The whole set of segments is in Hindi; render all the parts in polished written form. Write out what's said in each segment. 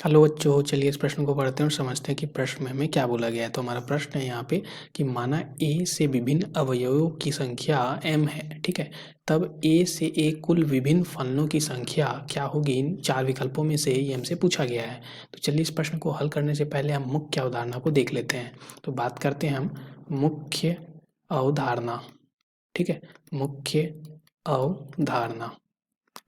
हेलो बच्चों, चलिए इस प्रश्न को पढ़ते हैं और समझते हैं कि प्रश्न में हमें क्या बोला गया है। तो हमारा प्रश्न है यहाँ पे कि माना ए से विभिन्न अवयवों की संख्या m है, ठीक है। तब ए से ए कुल विभिन्न फलनों की संख्या क्या होगी इन 4 विकल्पों में से, ये हमसे पूछा गया है। तो चलिए इस प्रश्न को हल करने से पहले हम मुख्य अवधारणा को देख लेते हैं। तो बात करते हैं हम मुख्य अवधारणा, ठीक है, मुख्य अवधारणा,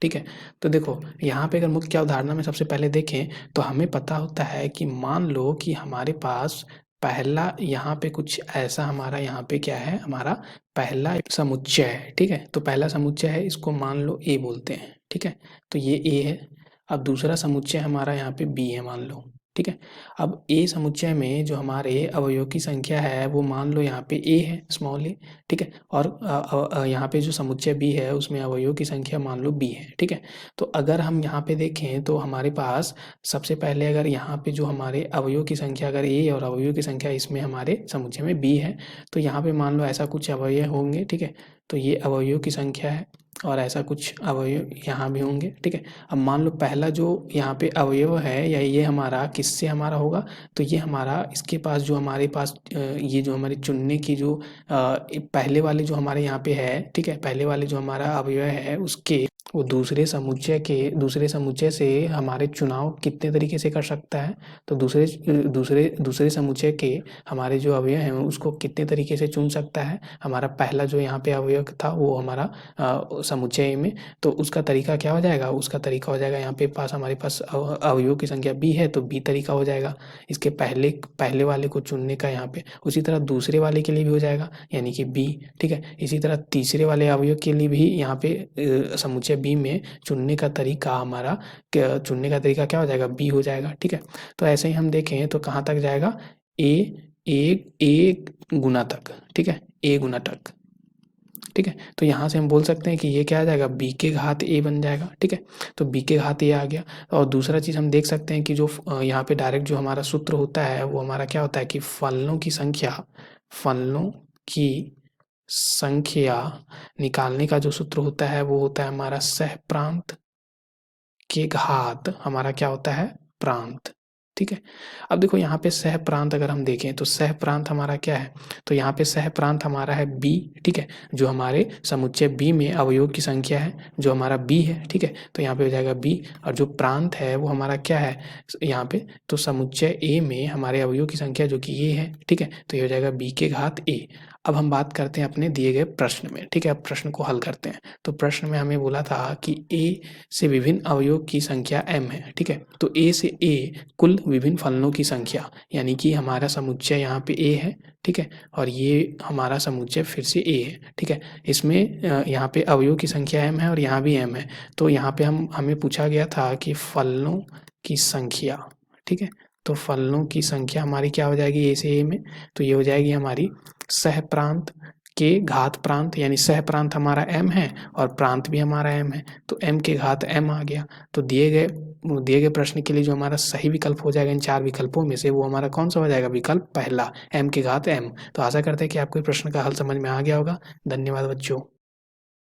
ठीक है। तो देखो यहाँ पे अगर मुख्य अवधारणा में सबसे पहले देखें तो हमें पता होता है कि मान लो कि हमारे पास पहला यहाँ पे कुछ ऐसा हमारा यहाँ पे क्या है, हमारा पहला समुच्चय है, ठीक है। तो पहला समुच्चय है, इसको मान लो ए बोलते हैं, ठीक है। तो ये ए है। अब दूसरा समुच्चय हमारा यहाँ पे बी है मान लो, ठीक है। अब ए समुच्चय में जो हमारे अवयव की संख्या है वो मान लो यहाँ पे ए है, स्मॉल ए, ठीक है। और यहाँ पे जो समुच्चय बी है उसमें अवयवों की संख्या मान लो बी है, ठीक है। तो अगर हम यहाँ पे देखें तो हमारे पास सबसे पहले अगर यहाँ पे जो हमारे अवयवों की संख्या अगर ए और अवयवों की संख्या इसमें हमारे समुच्चय में बी है, तो यहाँ पे मान लो ऐसा कुछ अवयव होंगे, ठीक है। तो ये अवयवों की संख्या है और ऐसा कुछ अवयव यहाँ भी होंगे, ठीक है। अब मान लो पहला जो यहाँ पे अवयव है या ये हमारा किससे हमारा होगा, तो ये हमारा इसके पास जो हमारे पास ये जो हमारे चुनने की जो पहले वाले जो हमारे यहाँ पे है, ठीक है, पहले वाले जो हमारा अवयव है उसके वो दूसरे समुच्चय से हमारे चुनाव कितने तरीके से कर सकता है। तो दूसरे समुच्चय के हमारे जो अवयव हैं उसको कितने तरीके से चुन सकता है। हमारा पहला जो यहाँ पे अवयव था वो हमारा समुच्चय में, तो उसका तरीका क्या हो जाएगा, उसका तरीका हो जाएगा यहाँ पे पास हमारे पास अवयवों की संख्या बी है तो बी तरीका हो जाएगा इसके पहले वाले को चुनने का यहाँ पे। उसी तरह दूसरे वाले के लिए भी हो जाएगा यानी कि बी, ठीक है। इसी तरह तीसरे वाले अवयव के लिए भी यहाँ पे समुच्चय बी में चुनने का तरीका क्या हो जाएगा, बी हो जाएगा, ठीक है। तो ऐसे ही हम देखें तो कहाँ तक जाएगा, ए गुना तक, ठीक है, ए गुना तक, ठीक है। तो यहाँ से हम बोल सकते हैं कि ये क्या आ जाएगा, बी के घात ए बन जाएगा, ठीक है। तो बी के घात ए आ गया। और दूसरा चीज़ हम देख सकते हैं कि जो यहाँ पे डायरेक्ट जो हमारा सूत्र होता है वो हमारा क्या होता है कि फलनों की संख्या निकालने का जो सूत्र होता है वो होता है हमारा सह प्रांत के घात हमारा क्या होता है, प्रांत, ठीक है। अब देखो यहाँ पे सह प्रांत अगर हम देखें तो सह प्रांत हमारा क्या है, तो यहाँ पे सह प्रांत हमारा है बी, ठीक है, जो हमारे समुच्चय बी में अवयवों की संख्या है जो हमारा बी है, ठीक है। तो यहाँ पे हो जाएगा बी और जो प्रांत है वो हमारा क्या है यहाँ पे, तो समुच्चय ए में हमारे अवयवों की संख्या जो कि ये है, ठीक है। तो ये हो जाएगा बी के घात ए। अब हम बात करते हैं अपने दिए गए प्रश्न में, ठीक है। अब प्रश्न को हल करते हैं। तो प्रश्न में हमें बोला था कि ए से विभिन्न अवयवों की संख्या m है, ठीक है। तो ए से ए कुल विभिन्न फलनों की संख्या यानी कि हमारा समुच्चय यहाँ पे ए है, ठीक है, और ये हमारा समुच्चय फिर से ए है, ठीक है। इसमें यहाँ पे अवयवों की संख्या m है और यहाँ भी m है। तो यहाँ पे हमें पूछा गया था कि फलनों की संख्या, ठीक है। तो फलनों की संख्या हमारी क्या हो जाएगी ए से ए में, तो ये हो जाएगी हमारी सह प्रांत के घात प्रांत, यानी सह प्रांत हमारा m है और प्रांत भी हमारा m है, तो m के घात m आ गया। तो दिए गए प्रश्न के लिए जो हमारा सही विकल्प हो जाएगा इन 4 विकल्पों में से वो हमारा कौन सा हो जाएगा, विकल्प पहला, m के घात m। तो आशा करते हैं कि आपको प्रश्न का हल समझ में आ गया होगा। धन्यवाद बच्चों।